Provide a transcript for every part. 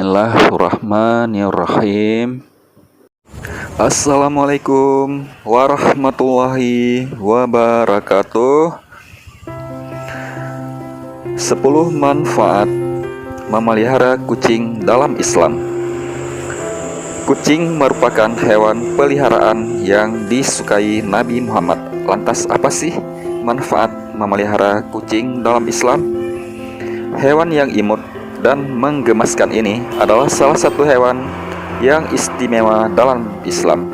Bismillahirrahmanirrahim. Assalamualaikum warahmatullahi wabarakatuh. 10 manfaat memelihara kucing dalam Islam. Kucing merupakan hewan peliharaan yang disukai Nabi Muhammad. Lantas apa sih manfaat memelihara kucing dalam Islam? Hewan yang imut dan menggemaskan ini adalah salah satu hewan yang istimewa dalam Islam.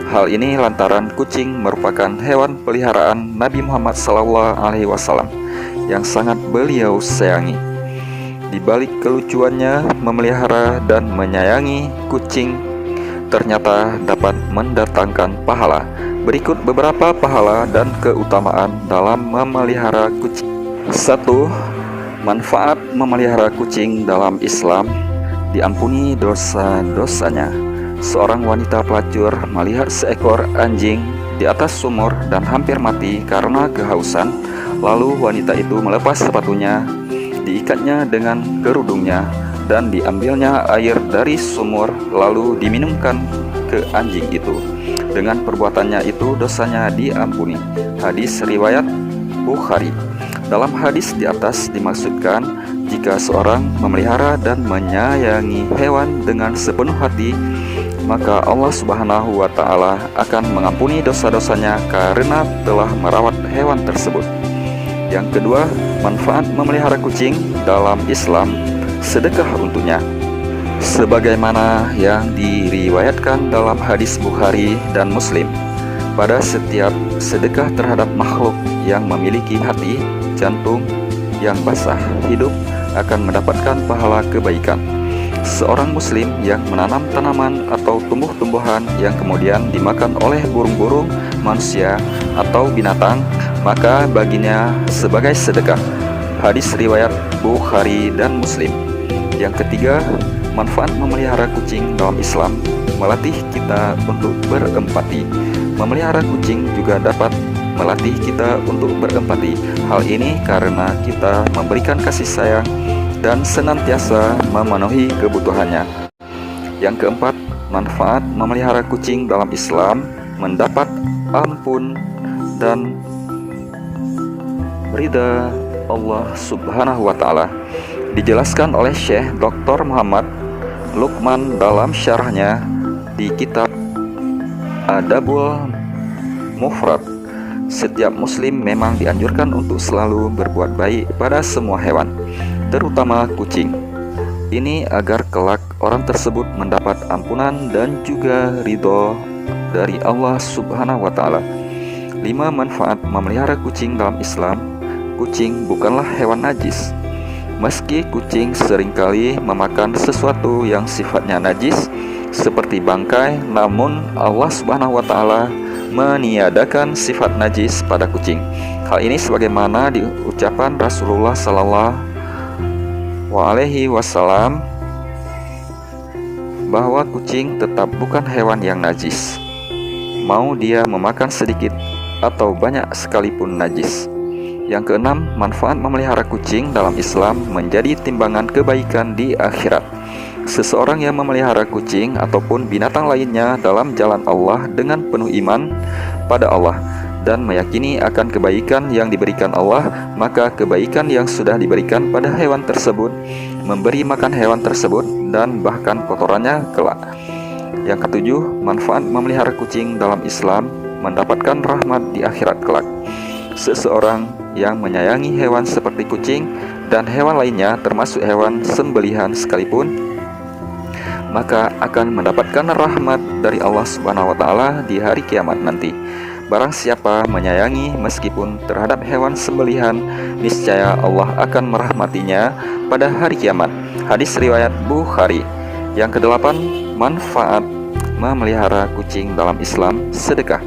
Hal ini lantaran kucing merupakan hewan peliharaan Nabi Muhammad SAW yang sangat beliau sayangi. Di balik kelucuannya, memelihara dan menyayangi kucing ternyata dapat mendatangkan pahala. Berikut beberapa pahala dan keutamaan dalam memelihara kucing. 1. Manfaat memelihara kucing dalam Islam: diampuni dosa-dosanya. Seorang wanita pelacur melihat seekor anjing di atas sumur dan hampir mati karena kehausan. Lalu wanita itu melepas sepatunya, diikatnya dengan kerudungnya, dan diambilnya air dari sumur lalu diminumkan ke anjing itu. Dengan perbuatannya itu dosanya diampuni. Hadis riwayat Bukhari. Dalam hadis di atas dimaksudkan jika seorang memelihara dan menyayangi hewan dengan sepenuh hati, maka Allah Subhanahu wa Ta'ala akan mengampuni dosa-dosanya karena telah merawat hewan tersebut. Yang kedua, manfaat memelihara kucing dalam Islam: sedekah untuknya. Sebagaimana yang diriwayatkan dalam hadis Bukhari dan Muslim, pada setiap sedekah terhadap makhluk yang memiliki hati, jantung yang basah, hidup akan mendapatkan pahala kebaikan. Seorang muslim yang menanam tanaman atau tumbuh-tumbuhan yang kemudian dimakan oleh burung-burung, manusia, atau binatang, maka baginya sebagai sedekah. Hadis riwayat Bukhari dan Muslim. Yang ketiga, manfaat memelihara kucing dalam Islam: melatih kita untuk berempati. Memelihara kucing juga dapat melatih kita untuk berempati. Hal ini karena kita memberikan kasih sayang dan senantiasa memenuhi kebutuhannya. Yang keempat, manfaat memelihara kucing dalam Islam: mendapat ampun dan ridha Allah Subhanahu wa Ta'ala. Dijelaskan oleh Syekh Dr. Muhammad Luqman dalam syarahnya di kitab Adabul Mufrad. Setiap muslim memang dianjurkan untuk selalu berbuat baik pada semua hewan, terutama kucing. Ini agar kelak orang tersebut mendapat ampunan dan juga ridho dari Allah Subhanahu wa Ta'ala. 5 manfaat memelihara kucing dalam Islam: kucing bukanlah hewan najis. Meski kucing seringkali memakan sesuatu yang sifatnya najis seperti bangkai, namun Allah Subhanahu wa Ta'ala meniadakan sifat najis pada kucing. Hal ini sebagaimana di ucapan Rasulullah SAW bahwa kucing tetap bukan hewan yang najis, mau dia memakan sedikit atau banyak sekalipun najis. Yang keenam, manfaat memelihara kucing dalam Islam menjadi timbangan kebaikan di akhirat. Seseorang yang memelihara kucing ataupun binatang lainnya dalam jalan Allah dengan penuh iman pada Allah dan meyakini akan kebaikan yang diberikan Allah, maka kebaikan yang sudah diberikan pada hewan tersebut, memberi makan hewan tersebut, dan bahkan kotorannya kelak. Yang ketujuh, manfaat memelihara kucing dalam Islam: mendapatkan rahmat di akhirat kelak. Seseorang yang menyayangi hewan seperti kucing dan hewan lainnya termasuk hewan sembelihan sekalipun, maka akan mendapatkan rahmat dari Allah Subhanahu wa Ta'ala di hari kiamat nanti. Barang siapa menyayangi meskipun terhadap hewan sembelihan, niscaya Allah akan merahmatinya pada hari kiamat. Hadis riwayat Bukhari. Yang kedelapan, manfaat memelihara kucing dalam Islam: sedekah.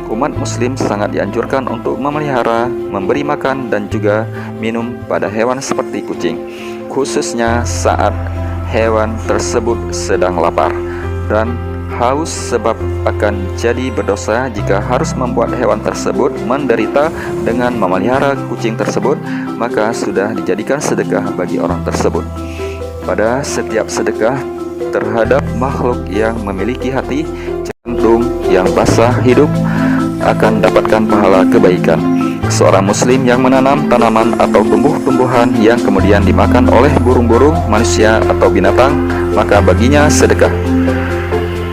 Umat muslim sangat dianjurkan untuk memelihara, memberi makan dan juga minum pada hewan seperti kucing, khususnya saat hewan tersebut sedang lapar dan haus, sebab akan jadi berdosa jika harus membuat hewan tersebut menderita. Dengan memelihara kucing tersebut, maka sudah dijadikan sedekah bagi orang tersebut. pada setiap sedekah terhadap makhluk yang memiliki hati jantung yang basah hidup akan dapatkan pahala kebaikan. Seorang muslim yang menanam tanaman atau tumbuh-tumbuhan yang kemudian dimakan oleh burung-burung, manusia atau binatang, maka baginya sedekah.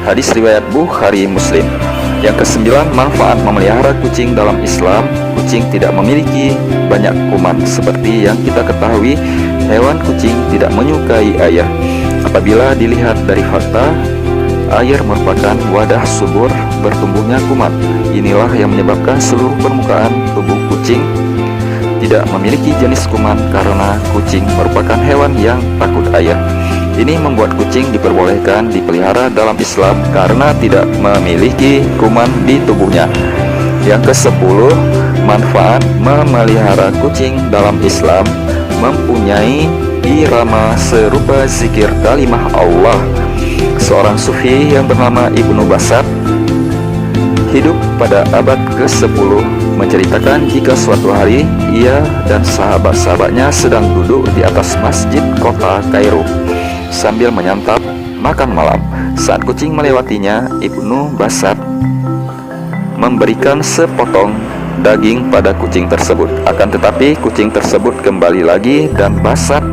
Hadis riwayat Bukhari Muslim. Yang kesembilan, manfaat memelihara kucing dalam Islam. Kucing tidak memiliki banyak kuman. Seperti yang kita ketahui, hewan kucing tidak menyukai air. Apabila dilihat dari fakta, air merupakan wadah subur bertumbuhnya kuman. Inilah yang menyebabkan seluruh permukaan tubuh kucing tidak memiliki jenis kuman karena kucing merupakan hewan yang takut air. Ini membuat kucing diperbolehkan dipelihara dalam Islam karena tidak memiliki kuman di tubuhnya. Yang ke-10, manfaat memelihara kucing dalam Islam mempunyai irama serupa zikir kalimah Allah. Seorang sufi yang bernama Ibnu Basat hidup pada abad ke-10 menceritakan jika suatu hari ia dan sahabat-sahabatnya sedang duduk di atas masjid kota Kairo sambil menyantap makan malam. Saat kucing melewatinya, Ibnu Basat memberikan sepotong daging pada kucing tersebut. Akan tetapi kucing tersebut kembali lagi dan Basat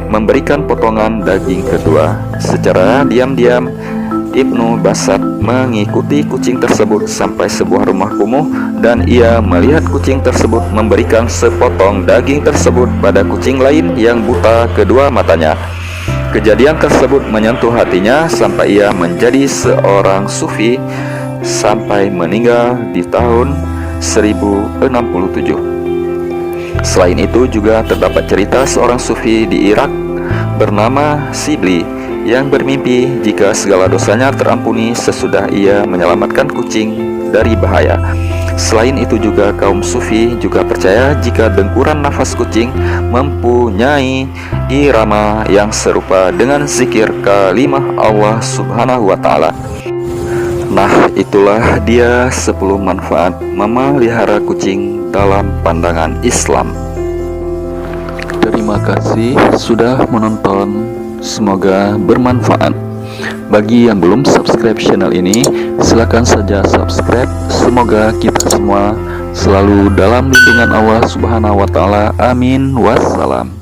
memberikan potongan daging kedua. Secara diam-diam Ibnu Basat mengikuti kucing tersebut sampai sebuah rumah kumuh dan ia melihat kucing tersebut memberikan sepotong daging tersebut pada kucing lain yang buta kedua matanya. Kejadian tersebut menyentuh hatinya sampai ia menjadi seorang sufi sampai meninggal di tahun 1067. Selain itu juga terdapat cerita seorang sufi di Irak bernama Sibli yang bermimpi jika segala dosanya terampuni sesudah ia menyelamatkan kucing dari bahaya. Selain itu juga kaum sufi juga percaya jika dengkuran nafas kucing mempunyai irama yang serupa dengan zikir kalimah Allah Subhanahu wa Ta'ala. Nah, itulah dia 10 manfaat memelihara kucing dalam pandangan Islam. Terima kasih sudah menonton, semoga bermanfaat. Bagi yang belum subscribe channel ini, silakan saja subscribe. Semoga kita semua selalu dalam lindungan Allah Subhanahu wa Ta'ala. Amin. Wassalam.